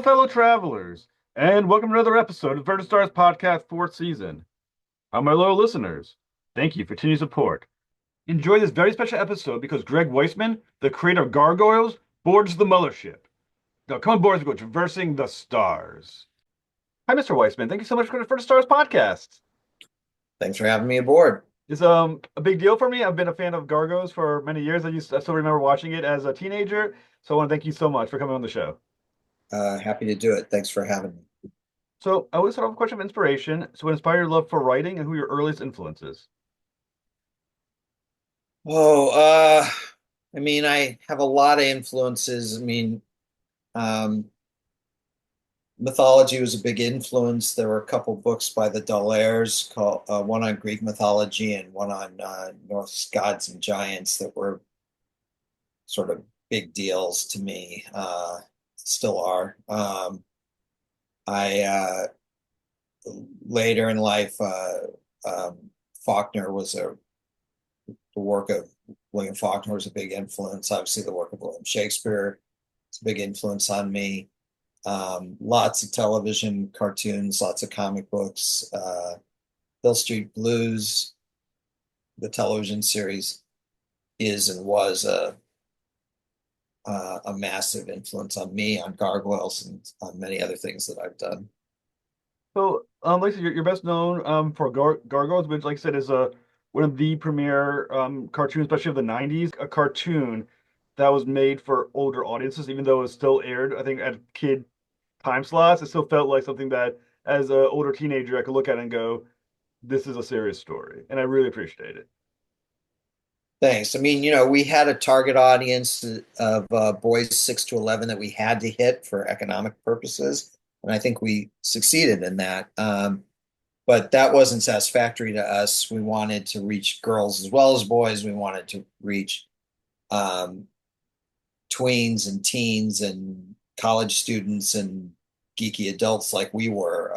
Hello, fellow travelers, and welcome to another episode of Vertical Stars Podcast fourth season. How my loyal listeners, thank you for continued support. Enjoy this very special episode because Greg Weisman, the creator of Gargoyles, boards the mothership. Now come aboard as we go traversing the stars. Hi, Mr. Weisman. Thank you so much for the Vertical Stars Podcast. Thanks for having me aboard. It's a big deal for me. I've been a fan of Gargoyles for many years. I still remember watching it as a teenager. So I want to thank you so much for coming on the show. Happy to do it. Thanks for having me. So I always start off with a question of inspiration. So what inspired your love for writing and who your earliest influences? Oh, I have a lot of influences. Um, mythology was a big influence. There were a couple books by the Dallaires, called one on Greek mythology and one on Norse gods and giants that were sort of big deals to me. Still are. I Later in life, Faulkner was the work of William Faulkner was a big influence. Obviously, the work of William Shakespeare is a big influence on me. Lots of television, cartoons, lots of comic books. Hill Street Blues, the television series, is and was a massive influence on me, on Gargoyles, and on many other things that I've done. So, like I said, you're best known for Gargoyles, which, like I said, is one of the premier cartoons, especially of the '90s. A cartoon that was made for older audiences, even though it was still aired, I think, at kid time slots. It still felt like something that, as an older teenager, I could look at and go, "This is a serious story," and I really appreciate it. Thanks. We had a target audience of boys 6 to 11 that we had to hit for economic purposes, and I think we succeeded in that. But that wasn't satisfactory to us. We wanted to reach girls as well as boys. We wanted to reach um, tweens and teens and college students and geeky adults like we were.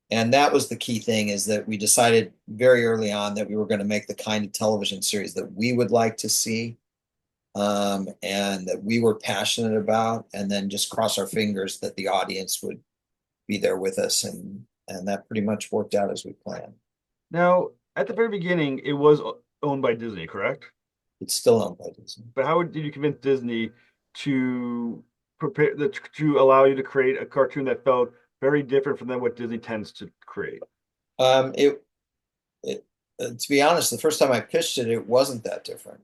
And that was the key thing, is that we decided very early on that we were going to make the kind of television series that we would like to see, and that we were passionate about, and then just cross our fingers that the audience would be there with us. And that pretty much worked out as we planned. Now, at the very beginning, it was owned by Disney, correct? It's still owned by Disney. But did you convince Disney to to allow you to create a cartoon that felt very different from what Disney tends to create? Um, it, it to be honest, the first time I pitched it, it wasn't that different.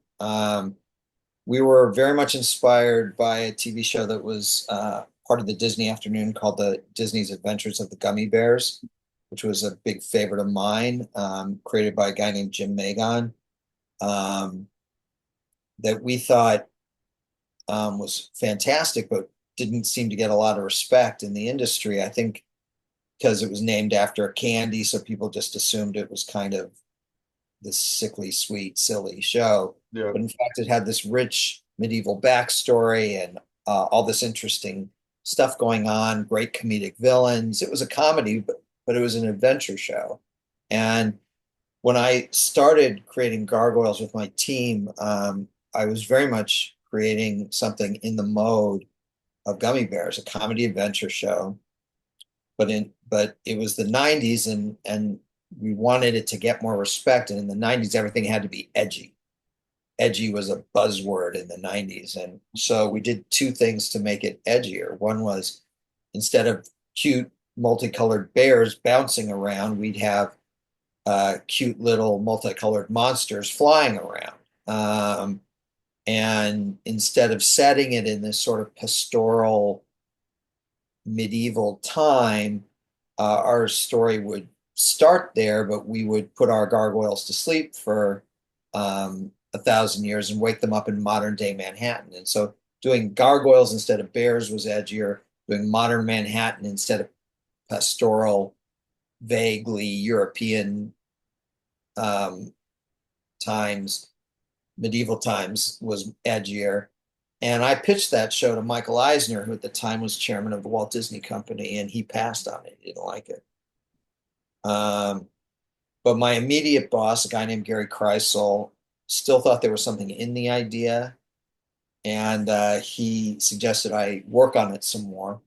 We were very much inspired by a TV show that was part of the Disney afternoon called the Disney's Adventures of the Gummy Bears, which was a big favorite of mine, created by a guy named Jim Magon, um, that we thought was fantastic, but didn't seem to get a lot of respect in the industry. I think because it was named after a candy, so people just assumed it was kind of this sickly, sweet, silly show. Yeah. But in fact, it had this rich medieval backstory and all this interesting stuff going on, great comedic villains. It was a comedy, but it was an adventure show. And when I started creating Gargoyles with my team, I was very much creating something in the mode of Gummy Bears, a comedy adventure show. But it was the '90s, and we wanted it to get more respect. And in the '90s, everything had to be edgy. Edgy was a buzzword in the '90s. And so we did two things to make it edgier. One was, instead of cute multicolored bears bouncing around, we'd have cute little multicolored monsters flying around. And instead of setting it in this sort of pastoral medieval time, our story would start there, but we would put our gargoyles to sleep for 1,000 years and wake them up in modern day Manhattan. And so doing gargoyles instead of bears was edgier. Doing modern Manhattan instead of pastoral, vaguely European times, medieval times, was edgier. And I pitched that show to Michael Eisner, who at the time was chairman of the Walt Disney Company, and he passed on it. He didn't like it. But my immediate boss, a guy named Gary Kreisel, still thought there was something in the idea, and he suggested I work on it some more.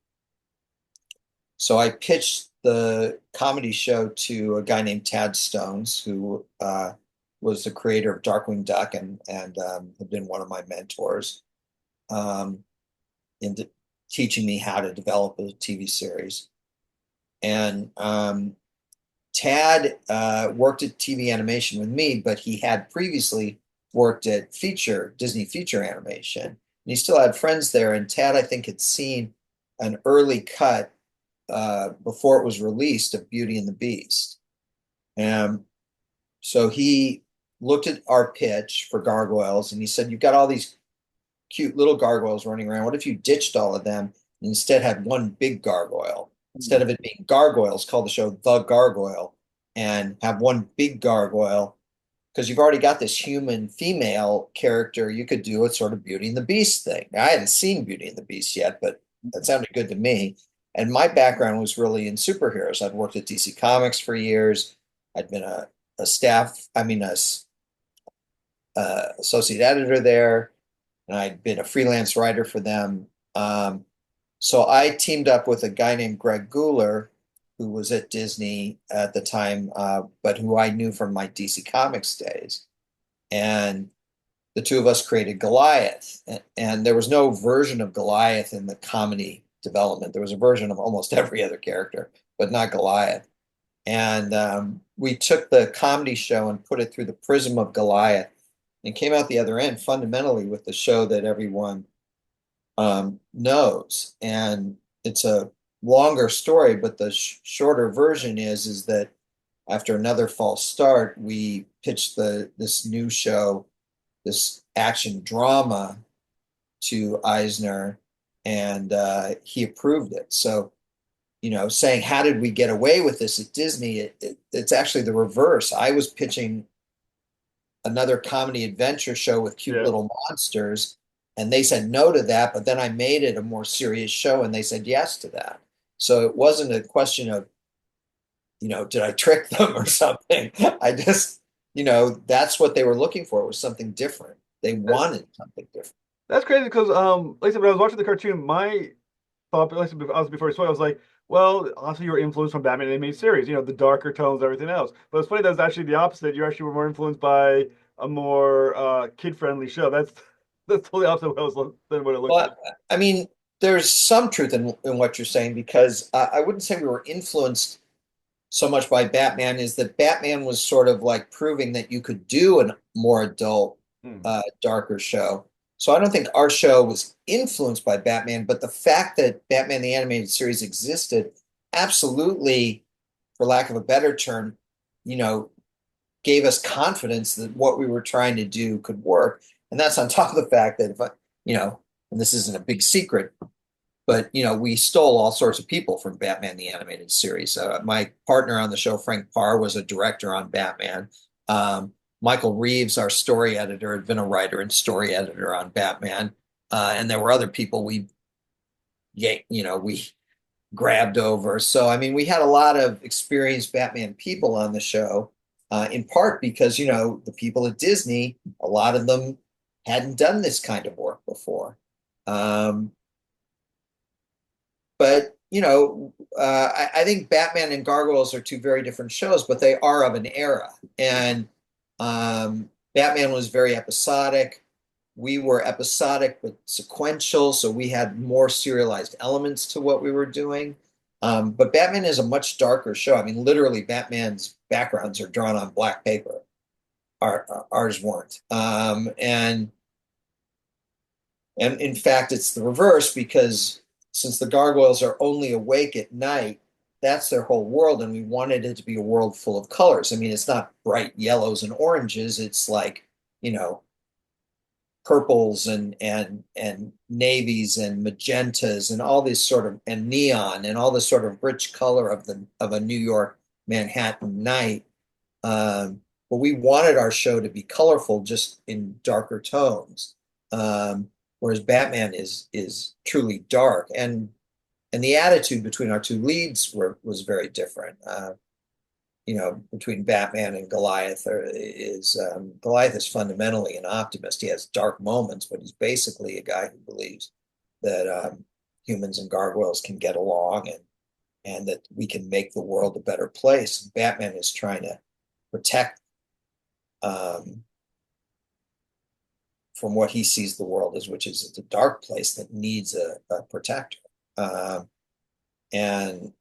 So I pitched the comedy show to a guy named Tad Stones, who was the creator of Darkwing Duck and had been one of my mentors um, in teaching me how to develop a TV series. And Tad worked at TV animation with me, but he had previously worked at Disney feature animation. And he still had friends there. And Tad, I think, had seen an early cut before it was released of Beauty and the Beast. And so he looked at our pitch for gargoyles and he said, "You've got all these cute little gargoyles running around. What if you ditched all of them and instead had one big gargoyle? Instead of it being gargoyles, call the show The Gargoyle and have one big gargoyle because you've already got this human female character. You could do a sort of Beauty and the Beast thing." Now, I hadn't seen Beauty and the Beast yet, but that sounded good to me. And my background was really in superheroes. I'd worked at DC Comics for years. I'd been a staff, I mean, associate editor there, and I'd been a freelance writer for them. So I teamed up with a guy named Greg Guler, who was at Disney at the time, but who I knew from my DC Comics days. And the two of us created Goliath. And there was no version of Goliath in the comedy development. There was a version of almost every other character, but not Goliath. And we took the comedy show and put it through the prism of Goliath and came out the other end fundamentally with the show that everyone knows. And it's a longer story, but the shorter version is that after another false start, we pitched this new show, this action drama to Eisner, and he approved it. So, saying how did we get away with this at Disney? It's actually the reverse. I was pitching another comedy adventure show with cute Yeah. little monsters, and they said no to that. But then I made it a more serious show, and they said yes to that. So it wasn't a question of, did I trick them or something? I just, that's what they were looking for, was something different. They wanted something different. That's crazy because like I said, when I was watching the cartoon, my thought, like I said, before I saw it, I was like, well, also you were influenced from Batman animated series, the darker tones, everything else. But it's funny that was actually the opposite. You actually were more influenced by a more kid-friendly show. That's totally opposite of than what it looked like. Well, I mean, there's some truth in what you're saying because I wouldn't say we were influenced so much by Batman. Is that Batman was sort of like proving that you could do a more adult, Hmm. darker show. So I don't think our show was influenced by Batman, but the fact that Batman the Animated Series existed absolutely, for lack of a better term, you know, gave us confidence that what we were trying to do could work. And that's on top of the fact that if I, and this isn't a big secret, but we stole all sorts of people from Batman the Animated Series. My partner on the show, Frank Parr, was a director on Batman. Michael Reeves, our story editor, had been a writer and story editor on Batman. And there were other people we grabbed over. So I mean, we had a lot of experienced Batman people on the show, in part because the people at Disney, a lot of them hadn't done this kind of work before. Um, but I think Batman and Gargoyles are two very different shows, but they are of an era. And Batman was very episodic. We were episodic but sequential, so we had more serialized elements to what we were doing. But Batman is a much darker show. I mean, literally, Batman's backgrounds are drawn on black paper. Ours weren't. And in fact, it's the reverse because since the gargoyles are only awake at night, that's their whole world. And we wanted it to be a world full of colors. I mean, it's not bright yellows and oranges. It's like, purples and navies and magentas and all this sort of and neon and all this sort of rich color of a New York Manhattan night. But we wanted our show to be colorful, just in darker tones. Whereas Batman is truly dark, and the attitude between our two leads was very different. Between Batman and Goliath Goliath is fundamentally an optimist. He has dark moments, but he's basically a guy who believes that humans and gargoyles can get along, and that we can make the world a better place. Batman is trying to protect um, from what he sees the world as, which is a dark place that needs a protector. Um, and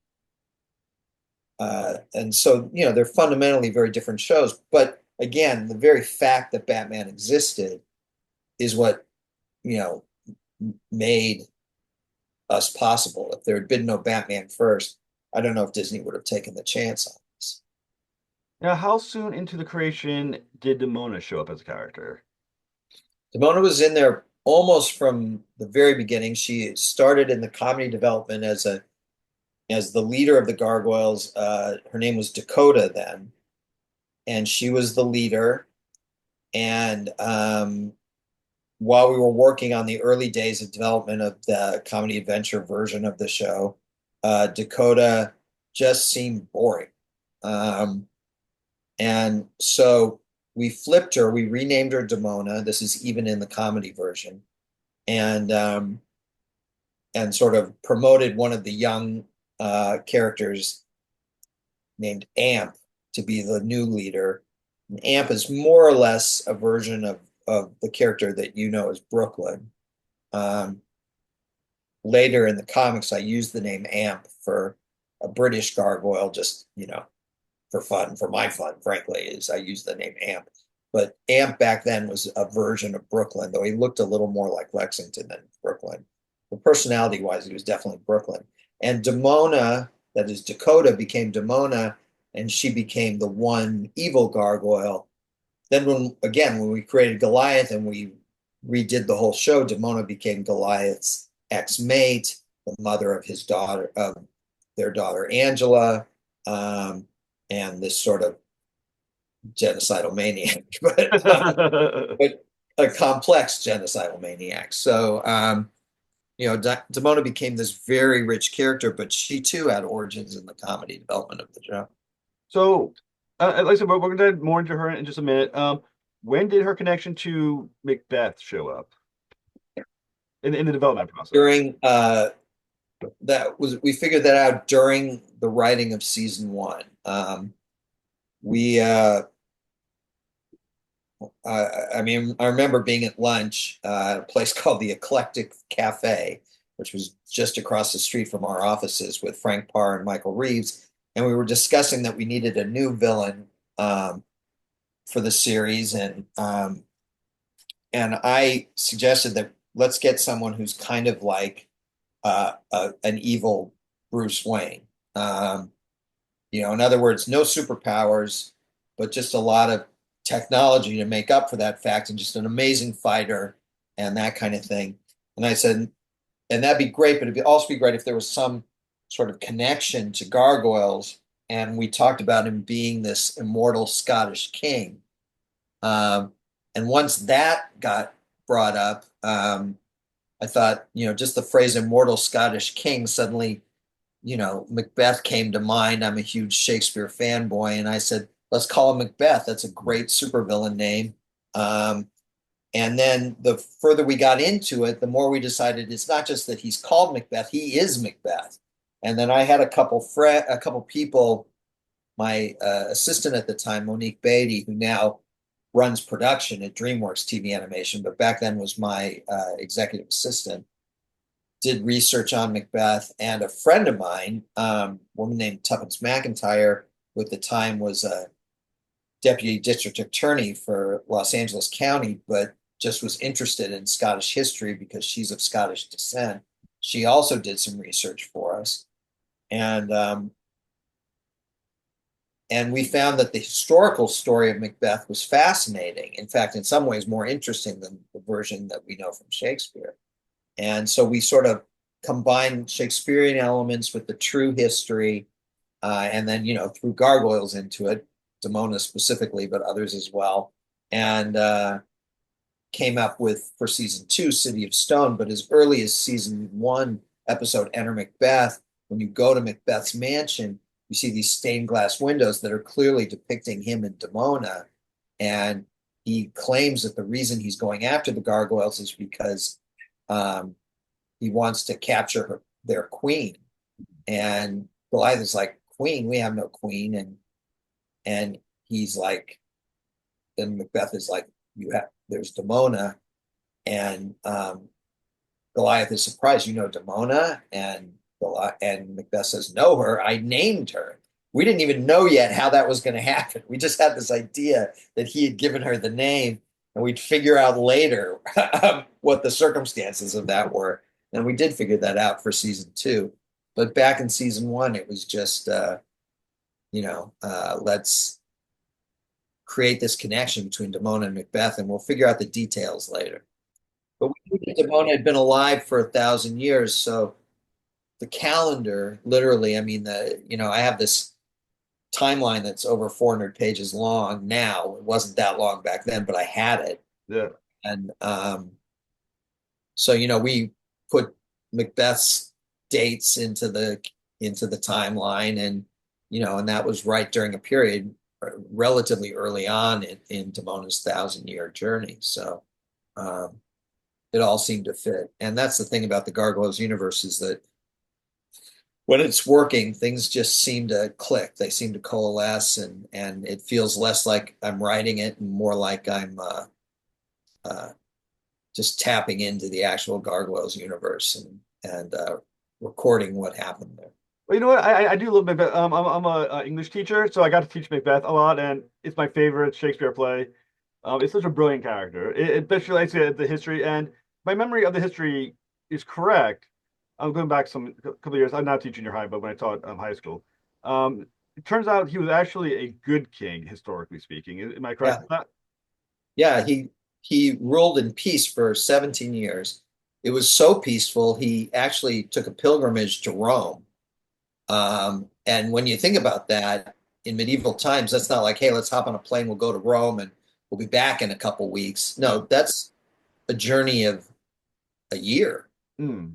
and so, they're fundamentally very different shows. But again, the very fact that Batman existed is what, you know, made us possible. If there had been no Batman first, I don't know if Disney would have taken the chance on this. Now, how soon into the creation did Demona show up as a character? Demona was in there almost from the very beginning. She started in the comedy development as the leader of the Gargoyles. Her name was Dakota then, and she was the leader. And while we were working on the early days of development of the comedy adventure version of the show, Dakota just seemed boring. And so we flipped her, we renamed her Demona. This is even in the comedy version, and sort of promoted one of the young characters named Amp to be the new leader. And Amp is more or less a version of the character that you know as Brooklyn. Um, Later in the comics, I used the name Amp for a British gargoyle, just, for fun, for my fun, frankly, is I used the name Amp. But Amp back then was a version of Brooklyn, though he looked a little more like Lexington than Brooklyn. But personality-wise, he was definitely Brooklyn. And Demona, that is Dakota, became Demona, and she became the one evil gargoyle. Then when we created Goliath and we redid the whole show, Demona became Goliath's ex-mate, the mother of their daughter Angela, and this sort of genocidal maniac, but a complex genocidal maniac. So, Demona became this very rich character, but she too had origins in the comedy development of the show. So, like I said, we're going to dive more into her in just a minute. When did her connection to MacBeth show up in the development process? During we figured that out during the writing of season one. We I mean, I remember being at lunch at a place called the Eclectic Cafe, which was just across the street from our offices, with Frank Parr and Michael Reeves, and we were discussing that we needed a new villain for the series, and I suggested that let's get someone who's kind of like an evil Bruce Wayne. In other words, no superpowers, but just a lot of technology to make up for that fact, and just an amazing fighter and that kind of thing. And I said, and that'd be great, but it'd also be great if there was some sort of connection to gargoyles. And we talked about him being this immortal Scottish king. And once that got brought up, I thought, just the phrase immortal Scottish king, suddenly, MacBeth came to mind. I'm a huge Shakespeare fanboy. And I said, let's call him MacBeth. That's a great supervillain name. And then the further we got into it, the more we decided it's not just that he's called MacBeth, he is MacBeth. And then I had a couple people, my assistant at the time, Monique Beatty, who now runs production at DreamWorks TV Animation, but back then was my executive assistant, did research on MacBeth. And a friend of mine, a woman named Tuppence McIntyre, who at the time was a deputy district attorney for Los Angeles County, but just was interested in Scottish history because she's of Scottish descent. She also did some research for us. And we found that the historical story of MacBeth was fascinating. In fact, in some ways more interesting than the version that we know from Shakespeare. And so we sort of combined Shakespearean elements with the true history, and then, threw gargoyles into it, Demona specifically, but others as well. And came up with, for season 2, City of Stone. But as early as season 1 episode, Enter Macbeth, when you go to Macbeth's mansion, you see these stained glass windows that are clearly depicting him and Demona. And he claims that the reason he's going after the gargoyles is because he wants to capture their queen. And Goliath is like, queen, we have no queen. And he's like, and Macbeth is like, you have, there's Demona. And Goliath is surprised, you know Demona? And Macbeth says, know her. I named her. We didn't even know yet how that was going to happen. We just had this idea that he had given her the name, and we'd figure out later what the circumstances of that were. And we did figure that out for season two. But back in season one, it was just, let's create this connection between Demona and Macbeth, and we'll figure out the details later. But we knew that Demona had been alive for 1,000 years, so the calendar, literally, I mean, I have this timeline that's over 400 pages long now. It wasn't that long back then, but I had it. Yeah. And so, we put Macbeth's dates into the timeline, and that was right during a period relatively early on in Damona's 1,000-year journey. So it all seemed to fit. And that's the thing about the Gargoyles universe, is that when it's working, things just seem to click. They seem to coalesce, and it feels less like I'm writing it and more like I'm uh, just tapping into the actual Gargoyles universe and recording what happened there. Well, you know what? I do love Macbeth. I'm a English teacher, so I got to teach Macbeth a lot, and it's my favorite Shakespeare play. It's such a brilliant character. Especially like I said, the history, and my memory of the history is correct. I'm going back some couple of years. I'm not teaching your high, but when I taught high school, it turns out he was actually a good king, historically speaking. Am I correct Yeah, with that? yeah. He ruled in peace for 17 years. It was so peaceful, he actually took a pilgrimage to Rome. And when you think about that, in medieval times, that's not like, hey, let's hop on a plane, we'll go to Rome and we'll be back in a couple weeks. Yeah. No, that's a journey of a year, Mm.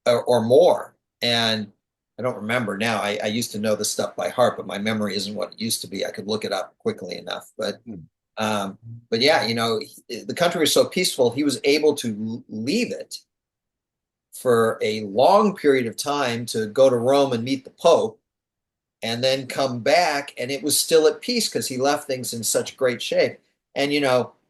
or more. And I don't remember now. I used to know this stuff by heart, but my memory isn't what it used to be. I could look it up quickly enough. Mm. Um, but yeah, the country was so peaceful, he was able to leave it for a long period of time to go to Rome and meet the Pope and then come back, and it was still at peace because he left things in such great shape. And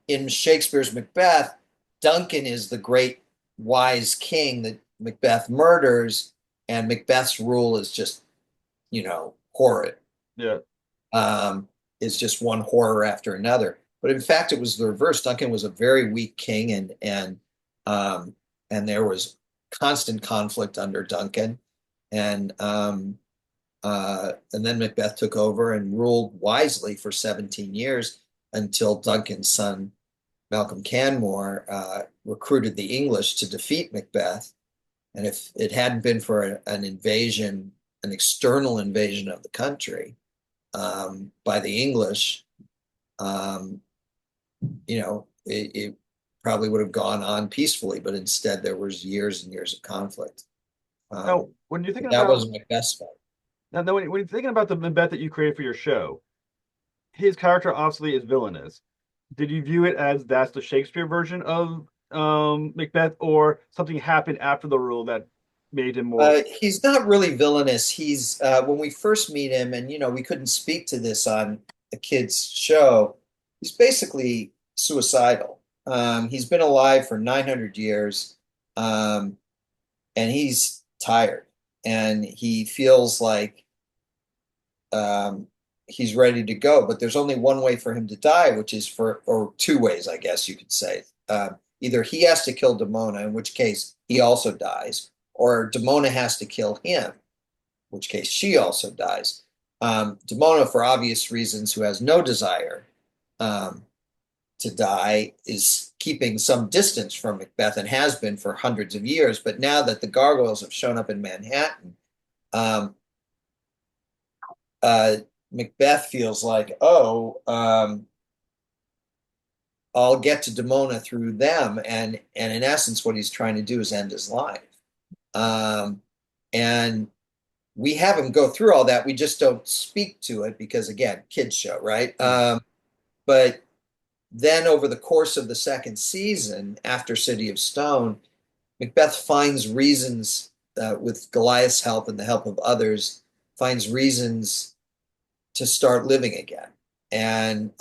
in Shakespeare's Macbeth, Duncan is the great wise king that Macbeth murders, and Macbeth's rule is just, horrid. Yeah. Um, is just one horror after another. But in fact, it was the reverse. Duncan was a very weak king, um, and there was constant conflict under Duncan, and then Macbeth took over and ruled wisely for 17 years until Duncan's son, Malcolm Canmore, recruited the English to defeat Macbeth. And if it hadn't been for an invasion, an external invasion of the country by the English, um, it probably would have gone on peacefully, but instead there was years and years of conflict. Now, when you're thinking That about wasn't Macbeth's fault. now, when you're thinking about the Macbeth that you created for your show, his character obviously is villainous. Did you view it as that's the Shakespeare version of Macbeth, or something happened after the rule that made him more? He's not really villainous. He's when we first meet him, and we couldn't speak to this on a kid's show. He's basically suicidal. He's been alive for 900 years, and he's tired, and he feels like he's ready to go. But there's only one way for him to die, which is or two ways, I guess you could say. Either he has to kill Demona, in which case he also dies, or Demona has to kill him, in which case she also dies. Demona, for obvious reasons, who has no desire to die, is keeping some distance from Macbeth and has been for hundreds of years. But now that the gargoyles have shown up in Manhattan, um, Macbeth feels like, oh, I'll get to Demona through them, and in essence, what he's trying to do is end his life. And we have him go through all that. We just don't speak to it because, again, kids show, right? But then over the course of the second season, after City of Stone, Macbeth finds reasons with Goliath's help and the help of others, finds reasons to start living again. And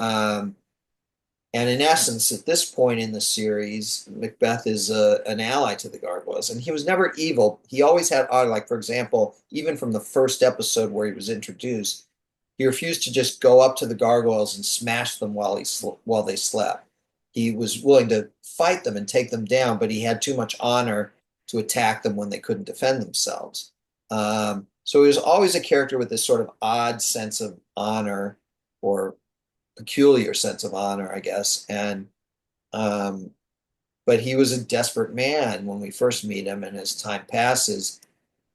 and in essence, at this point in the series, MacBeth is an ally to the Gargoyles, and he was never evil. He always had, like for example, even from the first episode where he was introduced, he refused to just go up to the Gargoyles and smash them while they slept. He was willing to fight them and take them down, but he had too much honor to attack them when they couldn't defend themselves. So he was always a character with this sort of odd sense of honor, or peculiar sense of honor, I guess. And um, but he was a desperate man when we first meet him, and as time passes,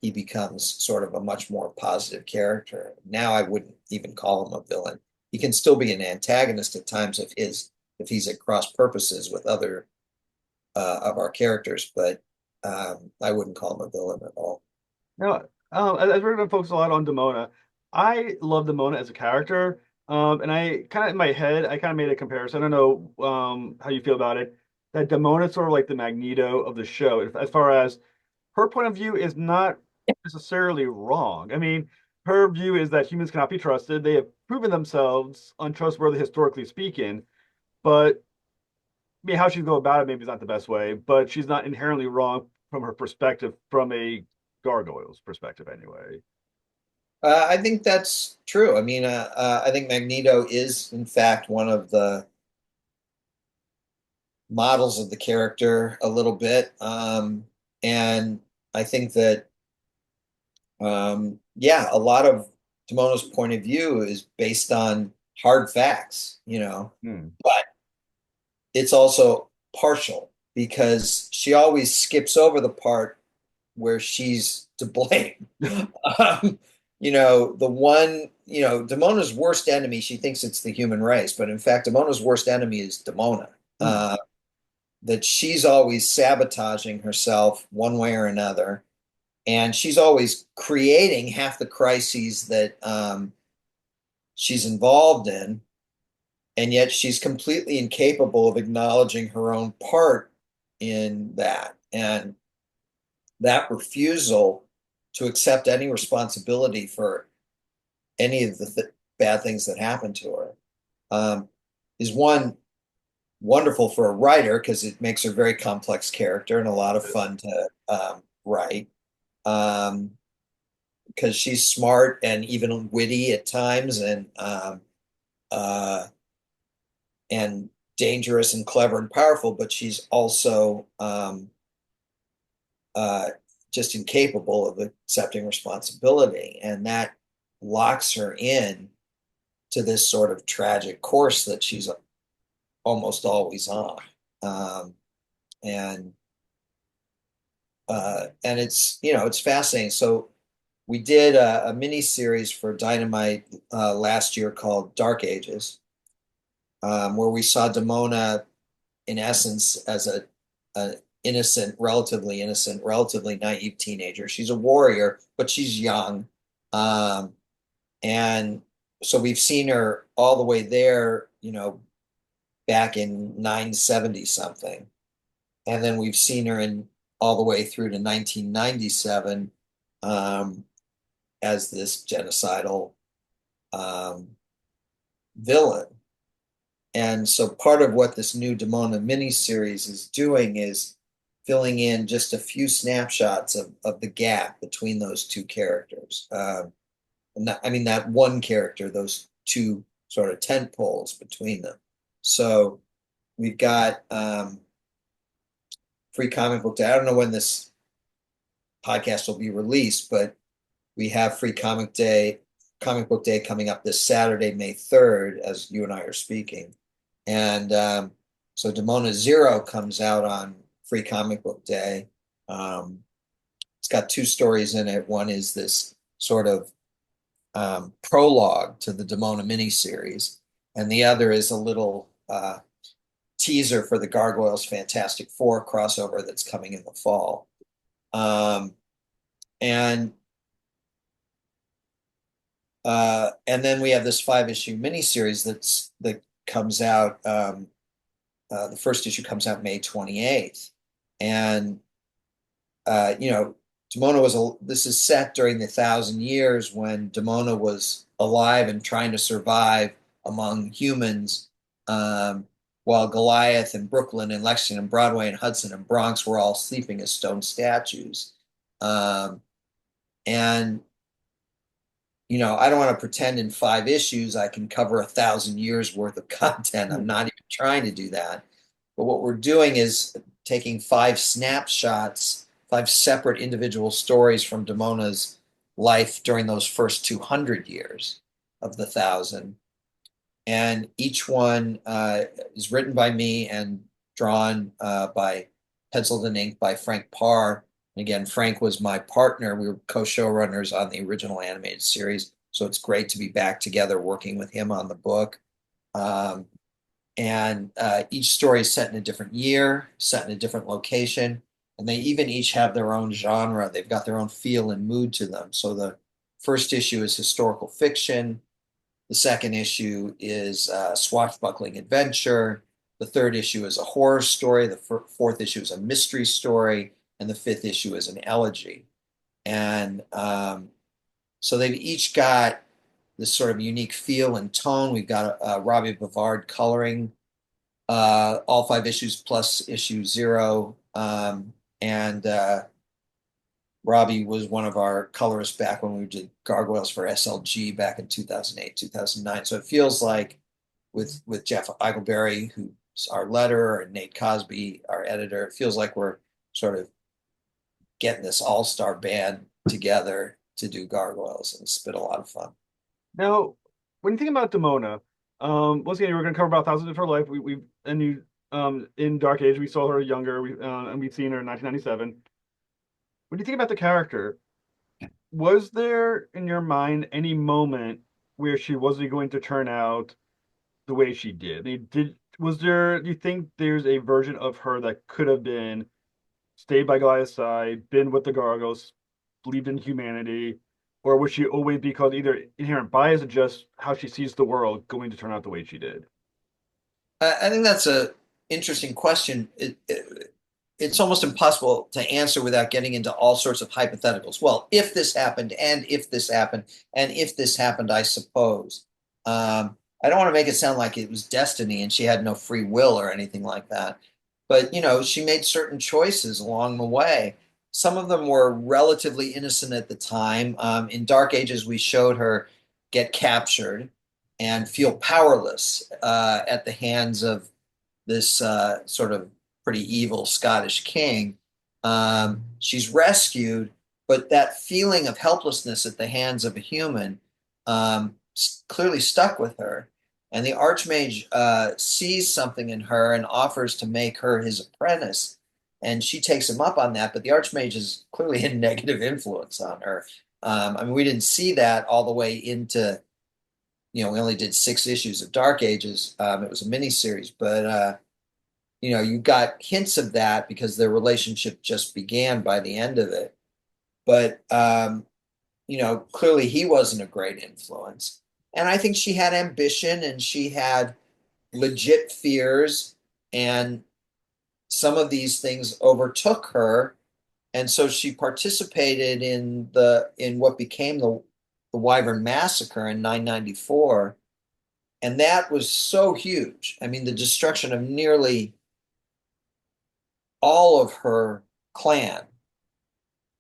he becomes sort of a much more positive character. Now I wouldn't even call him a villain. He can still be an antagonist at times if he's at cross purposes with other of our characters, but I wouldn't call him a villain at all. Now, as we're going to focus a lot on Demona, I love Demona as a character. And I kind of in my head, I kind of made a comparison. I don't know how you feel about it. That Demona is sort of like the Magneto of the show, as far as her point of view is not necessarily wrong. I mean, her view is that humans cannot be trusted. They have proven themselves untrustworthy historically speaking, but I mean, how she go about it maybe is not the best way, but she's not inherently wrong from her perspective, from a gargoyle's perspective, anyway. I think that's true. I mean, I think Magneto is, in fact, one of the models of the character a little bit. And I think that, yeah, a lot of Damona's point of view is based on hard facts, Hmm. but it's also partial because she always skips over the part where she's to blame. um, Damona's worst enemy, she thinks it's the human race, but in fact, Damona's worst enemy is Demona. Hmm. That she's always sabotaging herself one way or another. And she's always creating half the crises that she's involved in. And yet she's completely incapable of acknowledging her own part in that. And that refusal to accept any responsibility for any of the bad things that happen to her is one wonderful for a writer because it makes her a very complex character and a lot of fun to write because she's smart and even witty at times uh, and dangerous and clever and powerful, but she's also uh, just incapable of accepting responsibility, and that locks her in to this sort of tragic course that she's almost always on. Um, and and it's fascinating. So we did a mini series for Dynamite last year called Dark Ages, where we saw Demona in essence as a relatively innocent, relatively naive teenager. She's a warrior, but she's young. Um, and so we've seen her all the way there, back in 970 something. And then we've seen her in all the way through to 1997 um, as this genocidal um, villain. And so part of what this new Demona miniseries is doing is filling in just a few snapshots of the gap between those two characters. I mean, that one character, those two sort of tent poles between them. So we've got Free Comic Book Day. I don't know when this podcast will be released, but we have Comic Book Day coming up this Saturday, May 3rd, as you and I are speaking. And so Demona Zero comes out on Free Comic Book Day. It's got two stories in it. One is this sort of prologue to the Demona miniseries, and the other is a little teaser for the Gargoyles Fantastic Four crossover that's coming in the fall. And then we have this 5-issue miniseries that comes out. The first issue comes out May 28th, and Demona was this is set during the 1,000 years when Demona was alive and trying to survive among humans, um, while Goliath and Brooklyn and Lexington and Broadway and Hudson and Bronx were all sleeping as stone statues. Um, and I don't want to pretend in 5 issues I can cover 1,000 years worth of content. I'm not even trying to do that. But what we're doing is taking 5 snapshots, 5 separate individual stories from Damona's life during those first 200 years of the 1,000. And each one is written by me and drawn by penciled and ink by Frank Parr. And again, Frank was my partner. We were co-showrunners on the original animated series. So it's great to be back together working with him on the book. Um, and each story is set in a different year, set in a different location, and they even each have their own genre. They've got their own feel and mood to them. So the first issue is historical fiction. The second issue is swashbuckling adventure. The third issue is a horror story. The fourth issue is a mystery story. And the fifth issue is an elegy. And so they've each got this sort of unique feel and tone. We've got Robbie Bavard coloring all 5 issues plus issue 0. And Robbie was one of our colorists back when we did Gargoyles for SLG back in 2008, 2009. So it feels like with Jeff Eagleberry, who's our letterer, and Nate Cosby, our editor, it feels like we're sort of getting this all-star band together to do Gargoyles, and it's been a lot of fun. Now, when you think about Demona, once again, we're going to cover about thousands of her life. We and you in Dark Age, we saw her younger, and we've seen her in 1997. When you think about the character, was there in your mind any moment where she wasn't going to turn out the way she did? I mean, was there? Do you think there's a version of her that could have been stayed by Goliath's side, been with the Gargoyles, believed in humanity, or was she always, because either inherent bias or just how she sees the world, going to turn out the way she did? I think that's a interesting question. It's almost impossible to answer without getting into all sorts of hypotheticals. Well, if this happened, and if this happened, and if this happened, I suppose. I don't want to make it sound like it was destiny and she had no free will or anything like that. But, she made certain choices along the way. Some of them were relatively innocent at the time. In Dark Ages, we showed her get captured and feel powerless at the hands of this sort of pretty evil Scottish king. She's rescued, but that feeling of helplessness at the hands of a human clearly stuck with her. And the Archmage sees something in her and offers to make her his apprentice. And she takes him up on that, but the Archmage is clearly a negative influence on her. I mean, we didn't see that all the way into, we only did 6 issues of Dark Ages. It was a mini series, but you got hints of that because their relationship just began by the end of it. But clearly he wasn't a great influence. And I think she had ambition and she had legit fears, and some of these things overtook her. And so she participated in what became the Wyvern Massacre in 994. And that was so huge. I mean, the destruction of nearly all of her clan.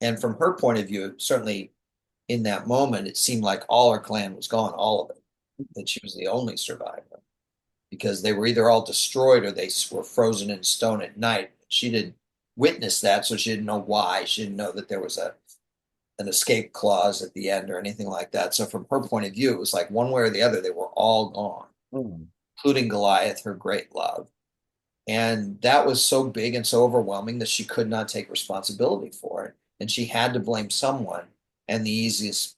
And from her point of view, certainly in that moment, it seemed like all her clan was gone, all of it, that she was the only survivor because they were either all destroyed or they were frozen in stone at night. She didn't witness that, so she didn't know why. She didn't know that there was an escape clause at the end or anything like that. So from her point of view, it was like one way or the other, they were all gone, including Goliath, her great love. And that was so big and so overwhelming that she could not take responsibility for it. And she had to blame someone. And the easiest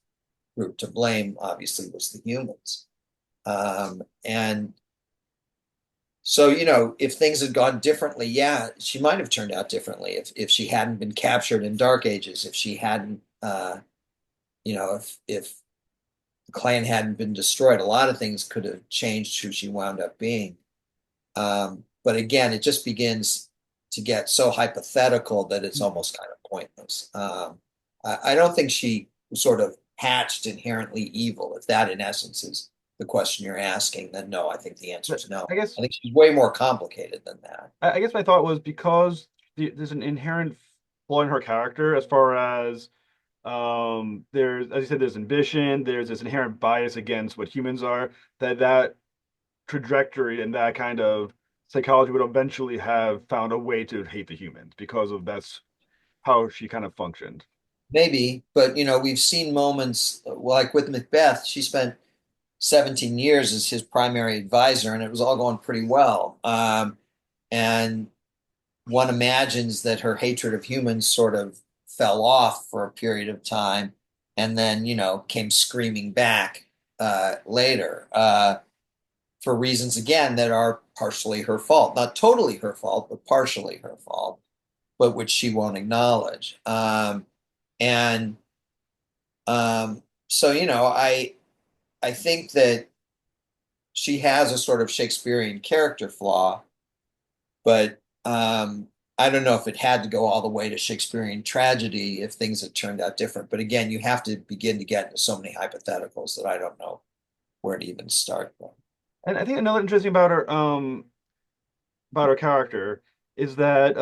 group to blame, obviously, was the humans. And so, if things had gone differently, yeah, she might have turned out differently if she hadn't been captured in Dark Ages, if she hadn't, if the clan hadn't been destroyed, a lot of things could have changed who she wound up being. But again, it just begins to get so hypothetical that it's almost kind of pointless. I don't think she sort of hatched inherently evil. If that, in essence, is the question you're asking, then no, I think the answer But is no. I guess I think she's way more complicated than that. I guess my thought was because there's an inherent flaw in her character as far as there's, as you said, there's ambition, there's this inherent bias against what humans are, that trajectory and that kind of psychology would eventually have found a way to hate the humans because of that's how she kind of functioned. Maybe, but we've seen moments like with MacBeth. She spent 17 years as his primary advisor, and it was all going pretty well. And one imagines that her hatred of humans sort of fell off for a period of time and then, came screaming back later for reasons, again, that are partially her fault. Not totally her fault, but partially her fault, but which she won't acknowledge. And so, I think that she has a sort of Shakespearean character flaw, but I don't know if it had to go all the way to Shakespearean tragedy if things had turned out different. But again, you have to begin to get into so many hypotheticals that I don't know where to even start from. And I think another interesting about her character is that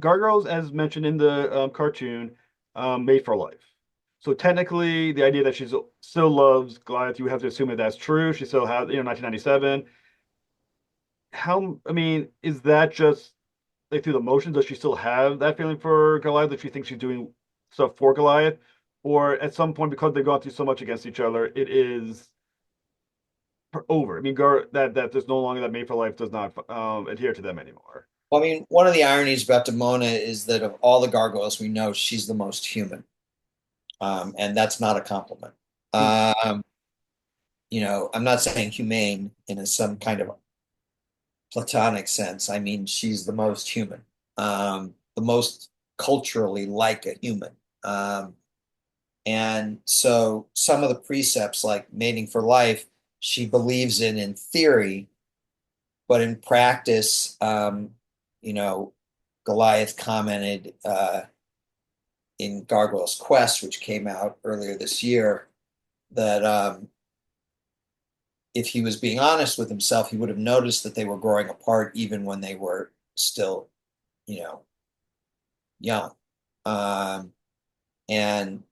Gargoyles, as mentioned in the cartoon, made for life. So technically, the idea that she still loves Goliath, you have to assume that that's true. She still has, 1997. How, I mean, is that just like through the motions? Does she still have that feeling for Goliath that she thinks she's doing stuff for Goliath? Or at some point, because they've gone through so much against each other, it is over. I mean, that there's no longer that made for life does not adhere to them anymore. Well, I mean, one of the ironies about Demona is that of all the gargoyles we know, she's the most human. And that's not a compliment. Hmm. I'm not saying humane in some kind of platonic sense. I mean, she's the most human, the most culturally like a human. Um, and so some of the precepts, like mating for life, she believes in theory, but in practice, you know, Goliath commented in Gargoyles Quest, which came out earlier this year, that if he was being honest with himself, he would have noticed that they were growing apart even when they were still, you know, young. Um, and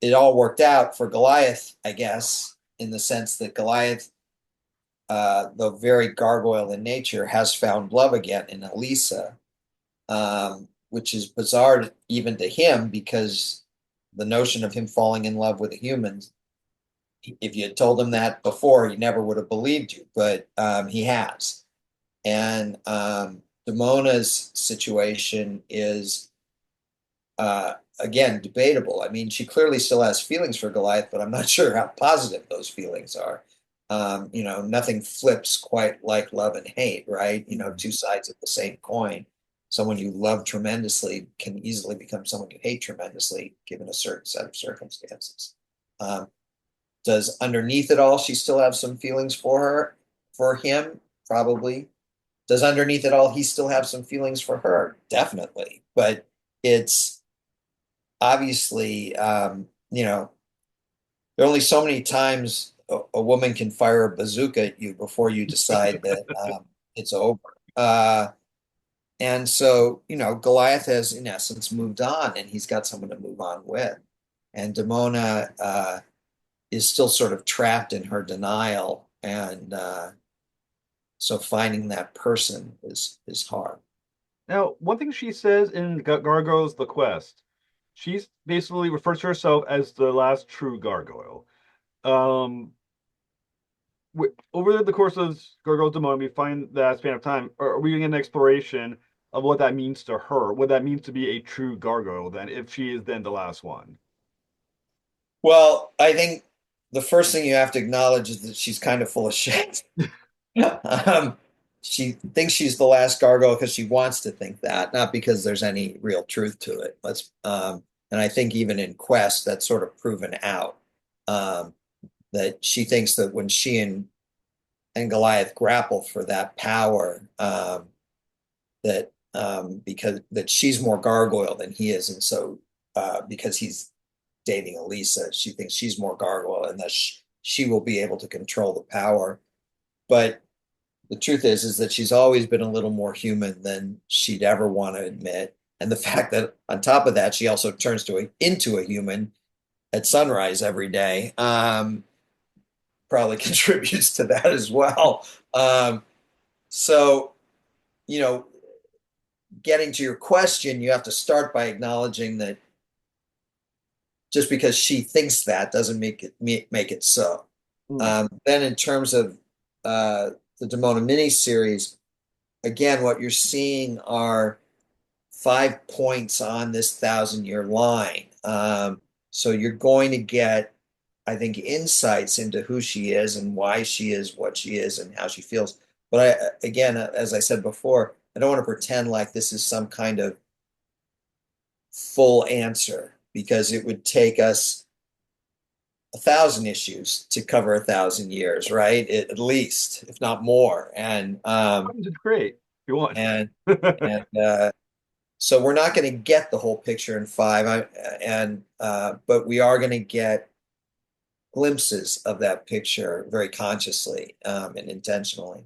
it all worked out for Goliath, I guess, in the sense that Goliath, though very gargoyle in nature, has found love again in Elisa, which is bizarre even to him because the notion of him falling in love with a human, if you had told him that before, he never would have believed you, but he has. And Damona's situation is, again, debatable. I mean, she clearly still has feelings for Goliath, but I'm not sure how positive those feelings are. Nothing flips quite like love and hate, right? Two sides of the same coin. Someone you love tremendously can easily become someone you hate tremendously, given a certain set of circumstances. Um, does underneath it all she still have some feelings for him? Probably. Does underneath it all he still have some feelings for her? Definitely. But it's obviously, there are only so many times a woman can fire a bazooka at you before you decide that it's over. And so, Goliath has, in essence, moved on, and he's got someone to move on with. And Demona is still sort of trapped in her denial, and so finding that person is hard. Now, one thing she says in Gargoyles the Quest, she's basically refers to herself as the last true gargoyle. Um, Over the course of Gargoyles Demona, we find that span of time, are we getting an exploration of what that means to her, what that means to be a true gargoyle, then, if she is then the last one? Well, I think the first thing you have to acknowledge is that she's kind of full of shit. um, she thinks she's the last gargoyle because she wants to think that, not because there's any real truth to it. And I think even in Quest, that's sort of proven out. Um, that she thinks that when she and Goliath grapple for that power, that because that she's more gargoyle than he is, and so because he's dating Elisa. She thinks she's more gargoyle and that she will be able to control the power. But the truth is that she's always been a little more human than she'd ever want to admit. And the fact that on top of that, she also turns into a human at sunrise every day probably contributes to that as well. So, you know, getting to your question, you have to start by acknowledging that just because she thinks that doesn't make it so. Mm. Then, in terms of the Demona miniseries, again, what you're seeing are 5 points on this 1,000-year line. So you're going to get, I think, insights into who she is and why she is what she is and how she feels. But again, as I said before, I don't want to pretend like this is some kind of full answer because it would take us 1,000 issues to cover 1,000 years, right? At least, if not more. It's great if you want. And and so we're not going to get the whole picture in five. But we are going to get glimpses of that picture very consciously and intentionally,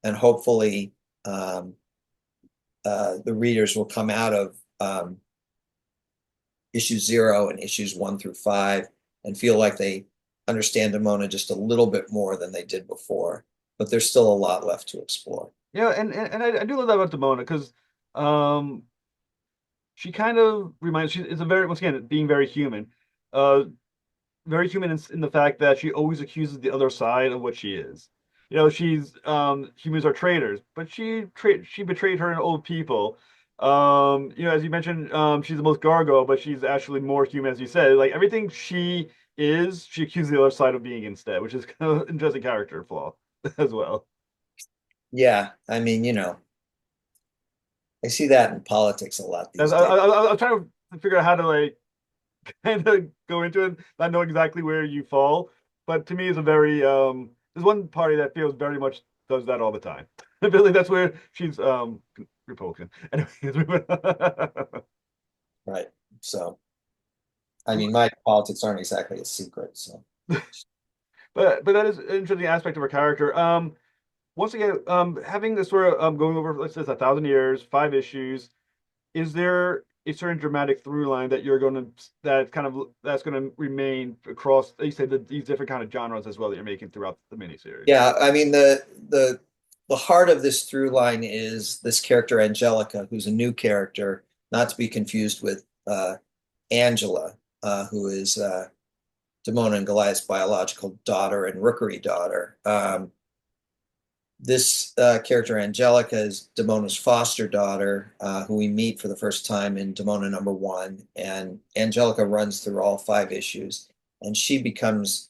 and hopefully the readers will come out of issue 0 and issues 1 through 5 and feel like they understand Demona just a little bit more than they did before. But there's still a lot left to explore. Yeah, and I do love that about Demona because um she kind of reminds she is a very once again being uh very human in the fact that she always accuses the other side of what she is. You know, she's humans are traitors, but she betrayed her old people. You know, as you mentioned, she's the most gargoyle, but she's actually more human, as you said. Like everything she is, she accuses the other side of being instead, which is kind of an interesting character flaw as well. Yeah, I mean, I see that in politics a lot As these days. I'm trying to figure out how to like kind of go into it, not know exactly where you fall. But to me, it's a very there's one party that feels very much does that all the time. I feel like that's where she's Republican. Anyways, Right. So, I mean, my politics aren't exactly a secret. So, but that is an interesting aspect of her character. Once again, having this sort of going over let's say 1,000 years, 5 issues. Is there a certain dramatic through line that you're going to that's going to remain across you say these different kind of genres as well that you're making throughout the miniseries? yeah, I mean, the heart of this through line is this character Angelica, who's a new character, not to be confused with Angela, who is Demona and Goliath's biological daughter and rookery daughter. This character, Angelica, is Demona's foster daughter, who we meet for the first time in Demona #1. And Angelica runs through all 5 issues, and she becomes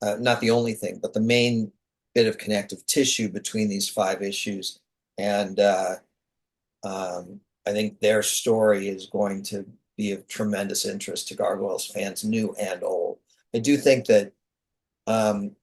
not the only thing, but the main bit of connective tissue between these 5 issues. And I think their story is going to be of tremendous interest to Gargoyles fans, new and old. I do think that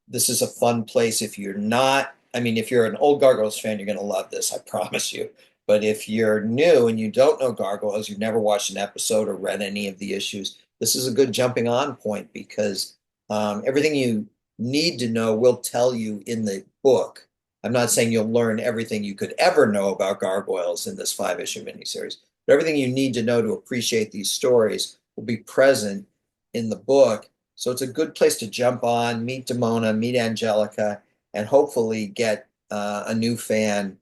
this is a fun place if you're not I mean, if you're an old Gargoyles fan, you're going to love this, I promise you. But if you're new and you don't know Gargoyles, you've never watched an episode or read any of the issues, this is a good jumping on point because everything you need to know will tell you in the book. I'm not saying you'll learn everything you could ever know about Gargoyles in this 5 issue miniseries, but everything you need to know to appreciate these stories will be present in the book. So it's a good place to jump on, meet Demona, meet Angelica, and hopefully get a new fan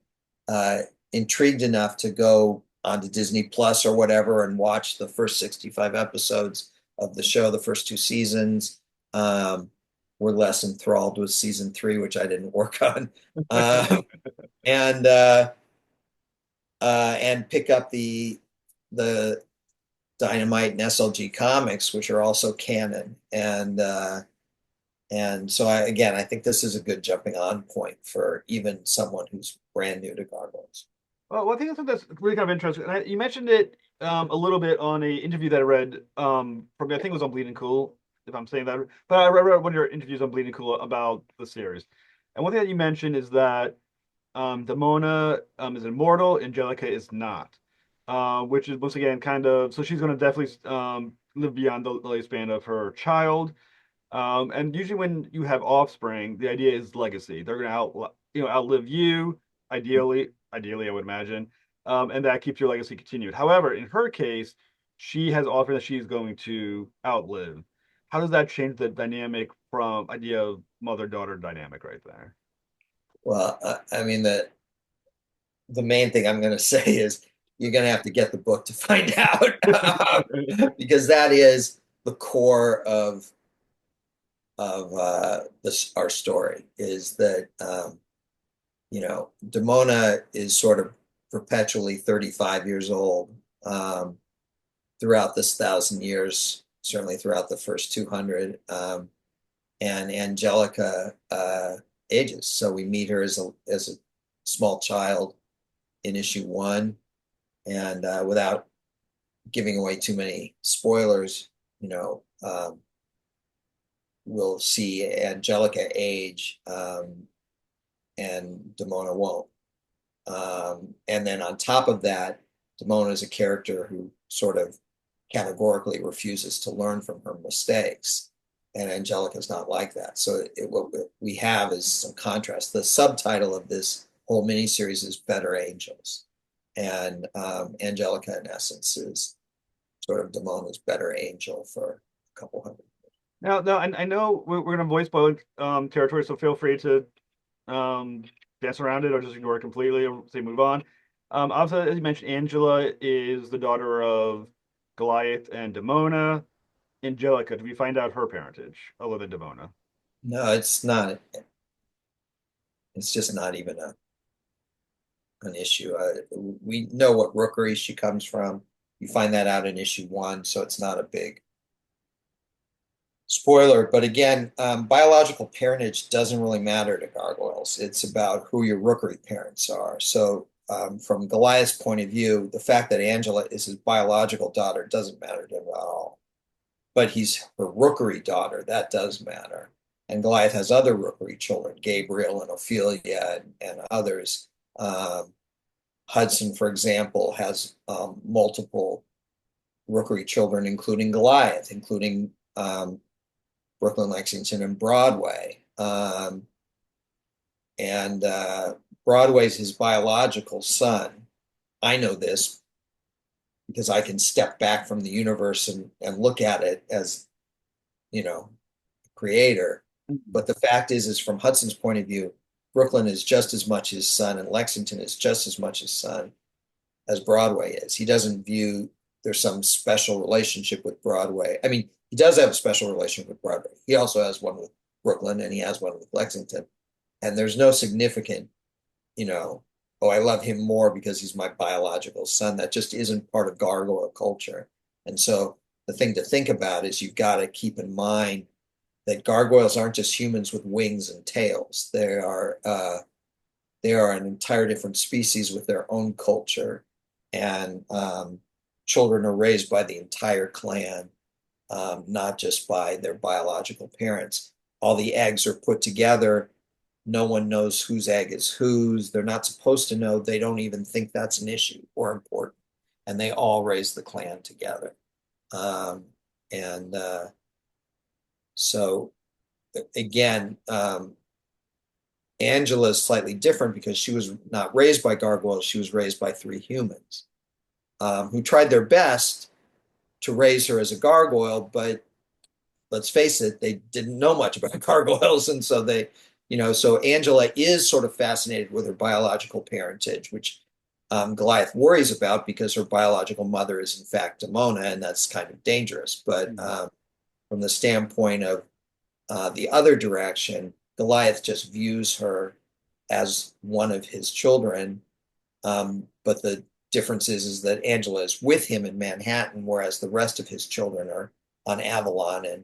intrigued enough to go onto Disney Plus or whatever and watch the first 65 episodes of the show, the first 2 seasons. We're less enthralled with season 3, which I didn't work on, and pick up the Dynamite and SLG comics, which are also canon, and so I think this is a good jumping on point for even someone who's brand new to Gargoyles. Well, I think that's really kind of interesting. And you mentioned it a little bit on a interview that I read from I think it was on Bleeding Cool, if I'm saying that. But I read one of your interviews on Bleeding Cool about the series. And one thing that you mentioned is that Demona is immortal, Angelica is not. which is once again kind of so she's going to definitely live beyond the lifespan of her child. And usually when you have offspring, the idea is legacy. They're going to outlive you, ideally, I would imagine, and that keeps your legacy continued. However, in her case, she has offspring that she's going to outlive. How does that change the dynamic from idea of mother-daughter dynamic right there? Well, I mean, the main thing I'm going to say is you're going to have to get the book to find out, because that is the core of this our story is that Demona is sort of perpetually 35 years old throughout this 1,000 years, certainly throughout the first 200, and Angelica ages. So we meet her as a small child in issue 1, and without giving away too many spoilers, we'll see Angelica age, and Demona won't. And then on top of that, Demona is a character who sort of categorically refuses to learn from her mistakes. And Angelica is not like that. So what we have is some contrast. The subtitle of this whole miniseries is Better Angels. And Angelica, in essence, is sort of Demona's better angel for a couple hundred. Now, I know we're going to avoid spoiling territory, so feel free to um, dance around it or just ignore it completely or say move on. Also, as you mentioned, Angela is the daughter of Goliath and Demona. Angelica, do we find out her parentage other than Demona? No, it's not. It's just not even an issue. We know what rookery she comes from. You find that out in issue 1, so it's not a big spoiler. But again, biological parentage doesn't really matter to gargoyles. It's about who your rookery parents are. So from Goliath's point of view, the fact that Angela is his biological daughter doesn't matter to him at all. But he's her rookery daughter. That does matter. And Goliath has other rookery children, Gabriel and Ophelia and others. Hudson, for example, has multiple rookery children, including Goliath, including Brooklyn, Lexington, and Broadway. And Broadway's his biological son. I know this because I can step back from the universe and look at it as, creator. But the fact is from Hudson's point of view, Brooklyn is just as much his son, and Lexington is just as much his son as Broadway is. He doesn't view there's some special relationship with Broadway. I mean, he does have a special relationship with Broadway. He also has one with Brooklyn, and he has one with Lexington. And there's no significant, oh, I love him more because he's my biological son. That just isn't part of gargoyle culture. And so the thing to think about is you've got to keep in mind that gargoyles aren't just humans with wings and tails. They are an entire different species with their own culture, and children are raised by the entire clan, not just by their biological parents. All the eggs are put together. No one knows whose egg is whose. They're not supposed to know. They don't even think that's an issue or important. And they all raise the clan together. And so, again, Angela is slightly different because she was not raised by gargoyles. She was raised by 3 humans who tried their best to raise her as a gargoyle, but let's face it, they didn't know much about gargoyles. And so so Angela is sort of fascinated with her biological parentage, which Goliath worries about because her biological mother is in fact Demona, and that's kind of dangerous. But from the standpoint of the other direction, Goliath just views her as one of his children. But the difference is that Angela is with him in Manhattan, whereas the rest of his children are on Avalon, and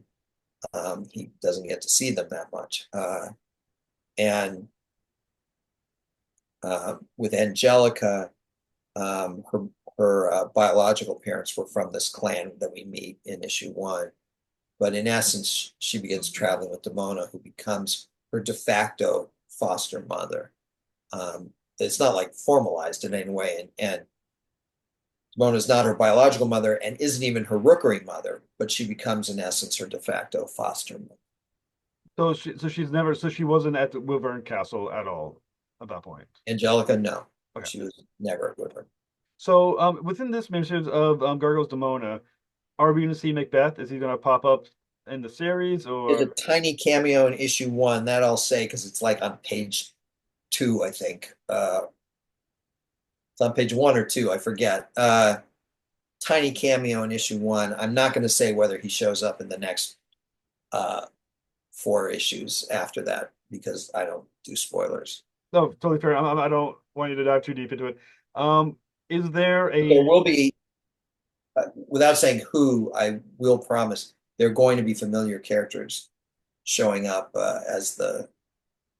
he doesn't get to see them that much. And with Angelica, her biological parents were from this clan that we meet in issue 1. But in essence, she begins traveling with Demona, who becomes her de facto foster mother. It's not like formalized in any way. And Demona's not her biological mother and isn't even her rookery mother, but she becomes, in essence, her de facto foster mother. So she wasn't at the Wyvern Castle at all at that point. Angelika, no, Okay. she was never with her. So within this mission of Gargoyles Demona, are we going to see MacBeth? Is he going to pop up in the series There's a or tiny cameo in issue one that I'll say because it's like on page two, I think. It's on page one or two, I forget. Tiny cameo in issue one. I'm not going to say whether he shows up in the next uh, four issues after that because I don't do spoilers. no? Totally fair. I don't want you to dive too deep into it. Um, is there But a there will be, without saying who, I will promise there are going to be familiar characters showing up as the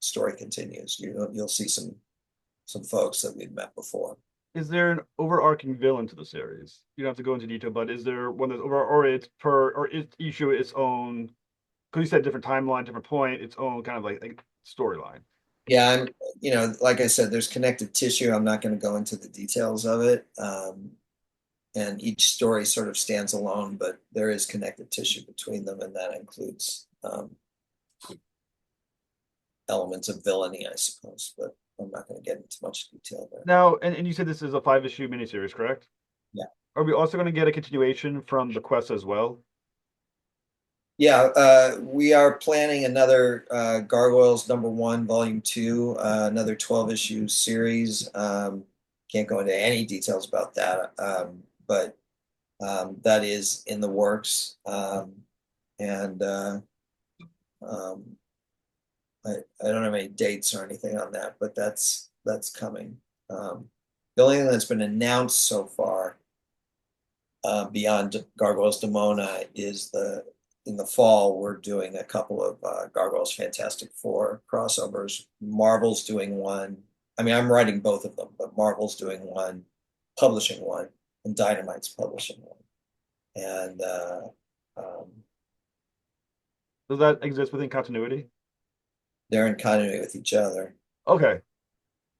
story continues. You'll see some folks that we've met before. is there an overarching villain to the series? You don't have to go into detail, but is there one that's over, or it's per, or is issue its own? Because you said different timeline, different point, its own kind of like storyline. Yeah, like I said, there's connective tissue. I'm not going to go into the details of it. And each story sort of stands alone, but there is connective tissue between them, and that includes elements of villainy, I suppose. But I'm not going to get into much detail there. Now, and you said this is a 5 issue miniseries, correct? Yeah. Are we also going to get a continuation from the quest as well? Yeah, we are planning another Gargoyles number one, volume two, another 12 issue series. Can't go into any details about that, but that is in the works. And um, I don't have any dates or anything on that, but that's coming. The only thing that's been announced so far beyond Gargoyles Demona is in the fall we're doing a couple of Gargoyles Fantastic Four crossovers. Marvel's doing one. I mean, I'm writing both of them, but Marvel's doing one, publishing one, and Dynamite's publishing one. And um, Does that exist within continuity? they're in continuity with each other. Okay,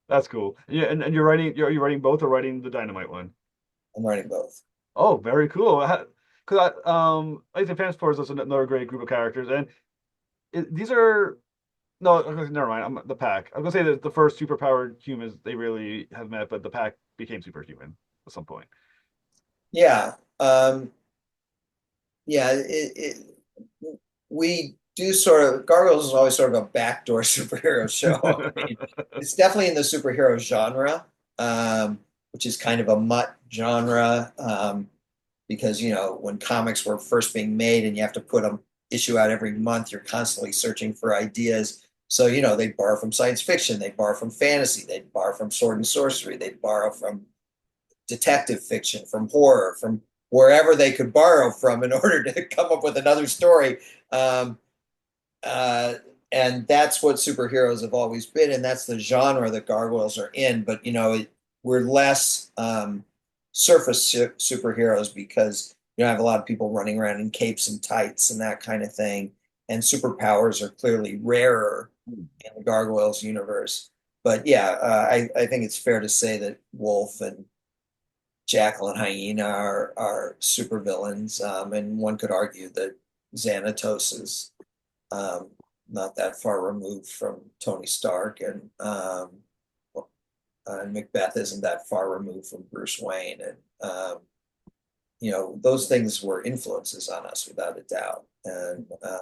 that's cool. Yeah, and you're writing both or writing the Dynamite one? I'm writing both. Oh, very cool. Because I think Fans Force is another great group of characters, and these are no, okay, never mind. The pack. I was gonna say that the first superpowered humans they really have met, but the pack became superhuman at some point. Yeah. Yeah, we do sort of Gargoyles is always sort of a backdoor superhero show. I mean, it's definitely in the superhero genre, which is kind of a mutt genre, because when comics were first being made and you have to put them issue out every month, you're constantly searching for ideas. So they borrow from science fiction, they borrow from fantasy, they borrow from sword and sorcery, they borrow from detective fiction, from horror, from wherever they could borrow from in order to come up with another story. Um, uh, and that's what superheroes have always been, and that's the genre that Gargoyles are in. But we're less surface superheroes because I have a lot of people running around in capes and tights and that kind of thing. And superpowers are clearly rarer in the Gargoyles universe. But yeah, I think it's fair to say that Wolf and Jackal and Hyena are supervillains, and one could argue that Xanatos is not that far removed from Tony Stark, and MacBeth isn't that far removed from Bruce Wayne, and those things were influences on us without a doubt, and uh,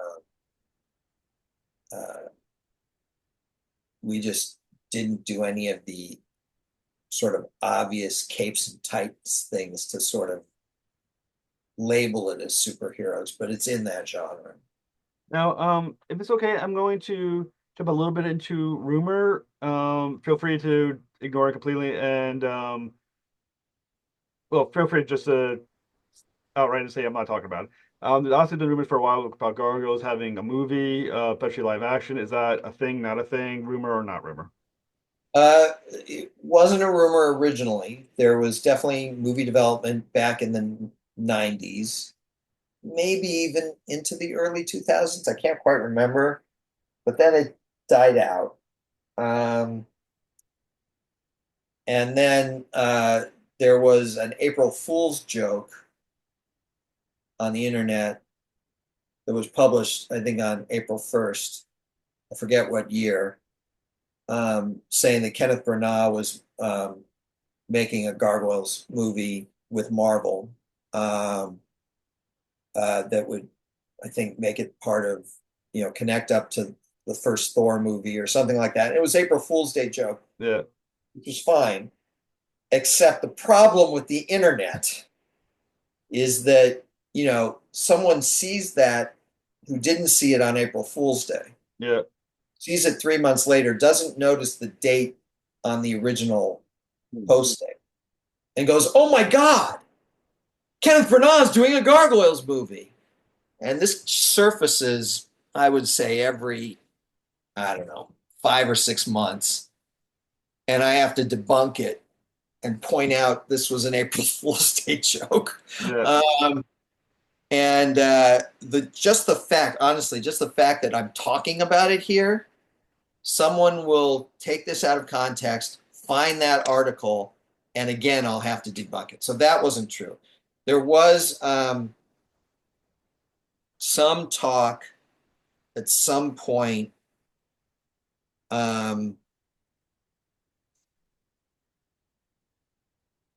we just didn't do any of the sort of obvious capes and tights things to sort of label it as superheroes, but it's in that genre. Now, if it's okay, I'm going to jump a little bit into rumor. Feel free to ignore it completely, and well, feel free just to outright and say I'm not talking about it. There's also been rumors for a while about Gargoyles having a movie, especially live action. Is that a thing, not a thing, rumor or not rumor? It wasn't a rumor originally. There was definitely movie development back in the 90s, maybe even into the early 2000s. I can't quite remember, but then it died out. And then there was an April Fool's joke on the internet that was published, I think, on April 1st. I forget what year, saying that Kenneth Branagh was making a Gargoyles movie with Marvel that would, I think, make it part of, connect up to the first Thor movie or something like that. And it was April Fool's Day joke, Yeah. which was fine, except the problem with the internet is that, someone sees that who didn't see it on April Fool's Day, Yeah. sees it 3 months later, doesn't notice the date on the original Hmm. posting, and goes, "Oh my God, Kenneth Branagh is doing a Gargoyles movie." And this surfaces, I would say, every, I don't know, 5 or 6 months. And I have to debunk it and point out this was an April Fool's Day joke. Yeah. Um, and just the fact, honestly, just the fact that I'm talking about it here, someone will take this out of context, find that article, and again, I'll have to debunk it. So that wasn't true. There was some talk at some point. Um,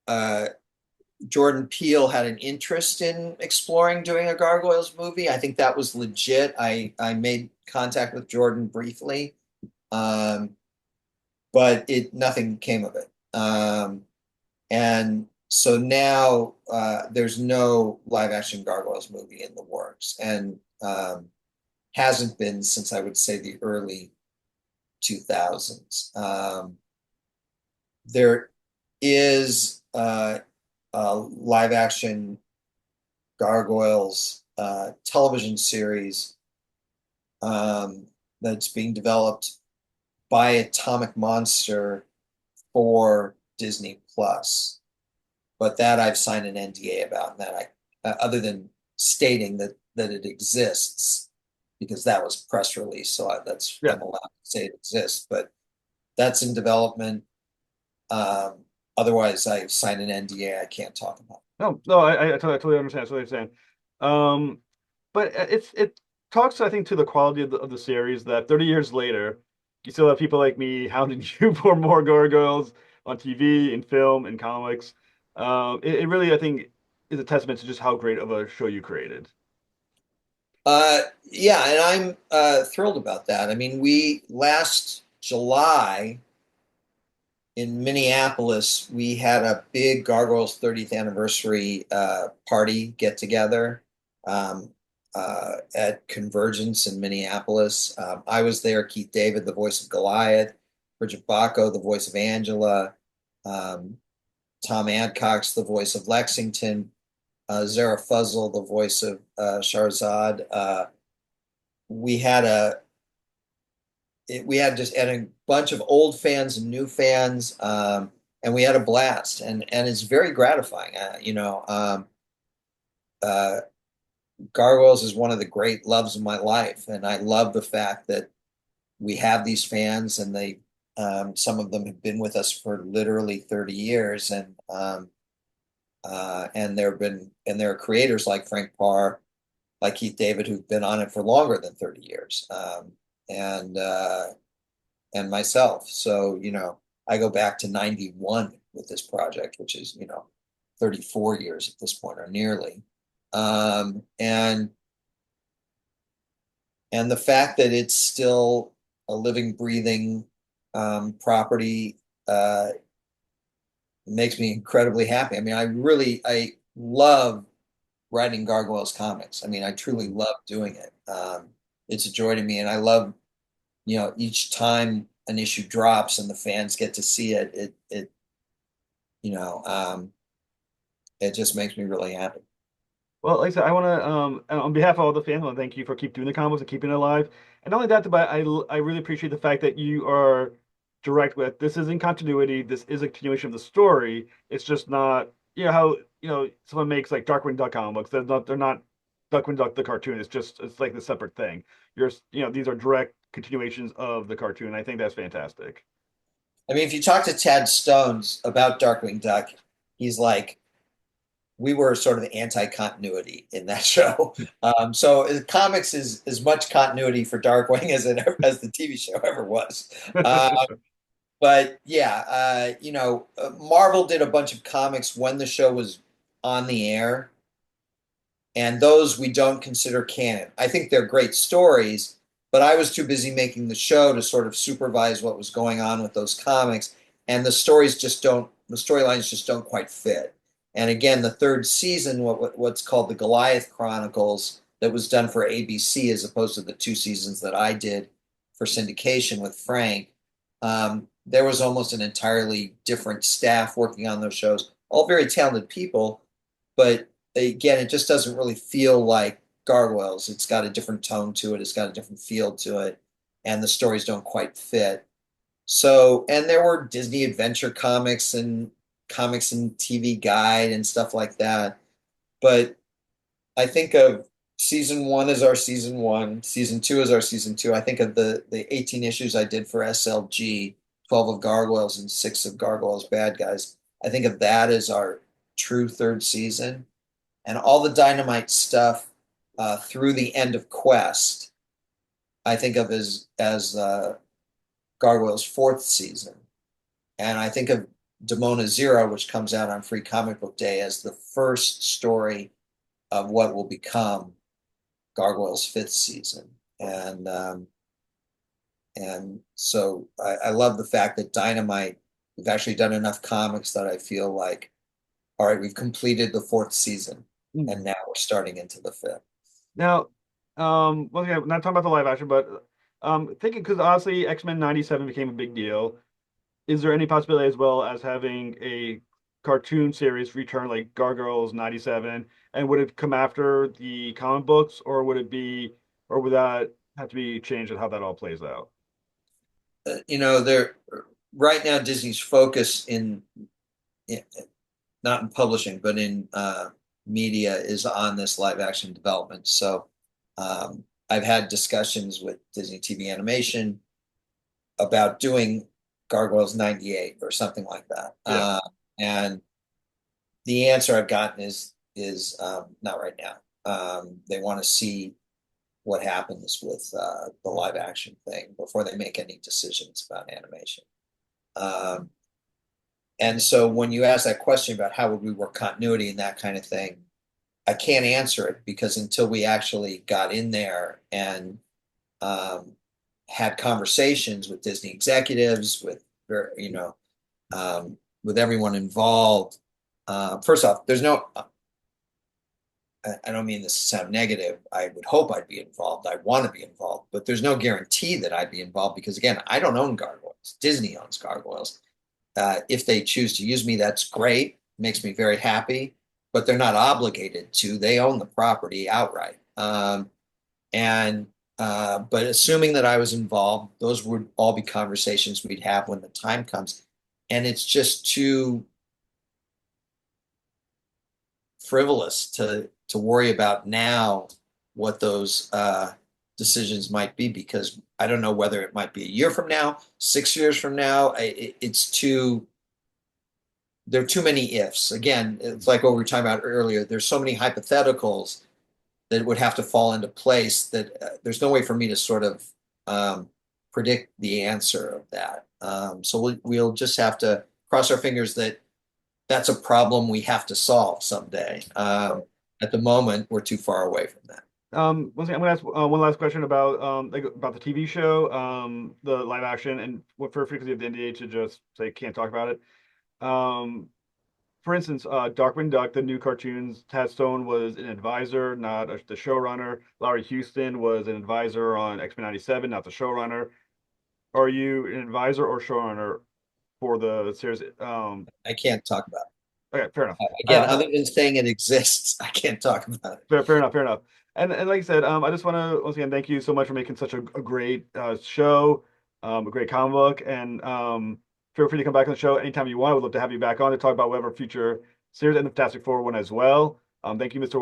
uh, Jordan Peele had an interest in exploring doing a Gargoyles movie. I think that was legit. I made contact with Jordan briefly, um, but nothing came of it. And so now there's no live action Gargoyles movie in the works, and hasn't been since, I would say, the early 2000s. There is a live action Gargoyles television series that's being developed by Atomic Monster for Disney Plus. But that I've signed an NDA about, and that other than stating that it exists, because that was press release, so Yeah. I'm allowed to say it exists. But that's in development. Otherwise, I signed an NDA. I can't talk about. No, no, I totally understand. Totally understand. Um, but it talks, I think, to the quality of the series that 30 years later, you still have people like me hounding you for more gargoyles on TV, in film, in comics. It really, I think, is a testament to just how great of a show you created. Yeah, and I'm thrilled about that. I mean, we last July in Minneapolis, we had a big Gargoyles 30th anniversary party get together at Convergence in Minneapolis. I was there, Keith David, the voice of Goliath, Bridget Bacco, the voice of Angela, um, Tom Adcox, the voice of Lexington, Zara Fuzzle, the voice of Shahrazad. We had we had just a bunch of old fans and new fans, and we had a blast, and it's very gratifying. Uh, Gargoyles is one of the great loves of my life, and I love the fact that we have these fans, and some of them have been with us for literally 30 years, and there are creators like Frank Parr, like Keith David, who've been on it for longer than 30 years. And and myself. So, I go back to 91 with this project, which is, 34 years at this point, or nearly. And the fact that it's still a living, breathing property makes me incredibly happy. I mean, I love writing Gargoyles comics. I mean, I truly love doing it. It's a joy to me, and I love, each time an issue drops and the fans get to see it, you know, um, it just makes me really happy. Well, like I said, I want to, on behalf of all the fans, I want to thank you for keep doing the comics and keeping it alive. And not only that, but I really appreciate the fact that you are direct with this is in continuity. This is a continuation of the story. It's just not, how, someone makes like Darkwing Duck comic books. They're not Darkwing Duck the cartoon. It's like the separate thing. These are direct continuations of the cartoon. I think that's fantastic. I mean, if you talk to Tad Stones about Darkwing Duck, he's like, we were sort of anti-continuity in that show. So comics is as much continuity for Darkwing as the TV show ever was. But yeah, Marvel did a bunch of comics when the show was on the air, and those we don't consider canon. I think they're great stories, but I was too busy making the show to sort of supervise what was going on with those comics, and the storylines just don't quite fit. And again, the third season, what's called the Goliath Chronicles, that was done for ABC as opposed to the 2 seasons that I did for syndication with Frank. There was almost an entirely different staff working on those shows, all very talented people, but again, it just doesn't really feel like Gargoyles. It's got a different tone to it. It's got a different feel to it, and the stories don't quite fit. So, and there were Disney Adventure comics and TV Guide and stuff like that. But I think of season one as our season one, season two as our season two. I think of the 18 issues I did for SLG, 12 of Gargoyles and 6 of Gargoyles Bad Guys. I think of that as our true third season, and all the Dynamite stuff through the end of Quest, I think of as Gargoyle's fourth season, and I think of Demona Zero, which comes out on Free Comic Book Day, as the first story of what will become Gargoyle's fifth season, and so I love the fact that Dynamite, we've actually done enough comics that I feel like, all right, we've completed the fourth season, and now we're starting into the fifth. Now, once again, not talking about the live action, but thinking because honestly, X-Men '97 became a big deal. Is there any possibility as well as having a cartoon series return like Gargoyles '97? And would it come after the comic books, or would it be, or would that have to be changed and how that all plays out? They're right now Disney's focus in not in publishing, but in media is on this live action development. So I've had discussions with Disney TV Animation about doing Gargoyles '98 or something like that. Yeah. And the answer I've gotten is not right now. They want to see what happens with the live action thing before they make any decisions about animation. Um, and so when you ask that question about how would we work continuity and that kind of thing, I can't answer it because until we actually got in there and um, had conversations with Disney executives, with everyone involved. First off, there's no. I don't mean this to sound negative. I would hope I'd be involved. I want to be involved, but there's no guarantee that I'd be involved because, again, I don't own Gargoyles. Disney owns Gargoyles. If they choose to use me, that's great. Makes me very happy, but they're not obligated to. They own the property outright. And but assuming that I was involved, those would all be conversations we'd have when the time comes. And it's just too frivolous to worry about now what those decisions might be because I don't know whether it might be a year from now, 6 years from now. There are too many ifs. Again, it's like what we were talking about earlier. There's so many hypotheticals that would have to fall into place that there's no way for me to sort of predict the answer of that. So we'll just have to cross our fingers that that's a problem we have to solve someday. At the moment, we're too far away from that. Once again, I'm gonna ask one last question about about the TV show, the live action, and what for frequency of the NDA to just say can't talk about it. Um, for instance, Darkwing Duck, the new cartoons, Tad Stone was an advisor, not the showrunner. Larry Houston was an advisor on X-Men '97, not the showrunner. Are you an advisor or showrunner for the series? I can't talk about Okay, fair enough. it. Again, other than saying it exists, I can't talk about it. Fair enough, fair enough. And like I said, I just want to once again thank you so much for making such a great show, a great comic book, and feel free to come back on the show anytime you want. I would love to have you back on to talk about whatever future series and the Fantastic Four one as well. Thank you, Mr.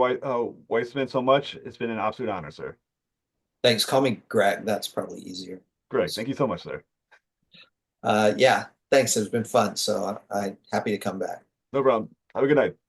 Weisman, so much. It's been an absolute honor, sir. Thanks. Call me Greg. That's probably easier. Greg, thank you so much, sir. Yeah, thanks. It's been fun. So I'm happy to come back. No problem. Have a good night.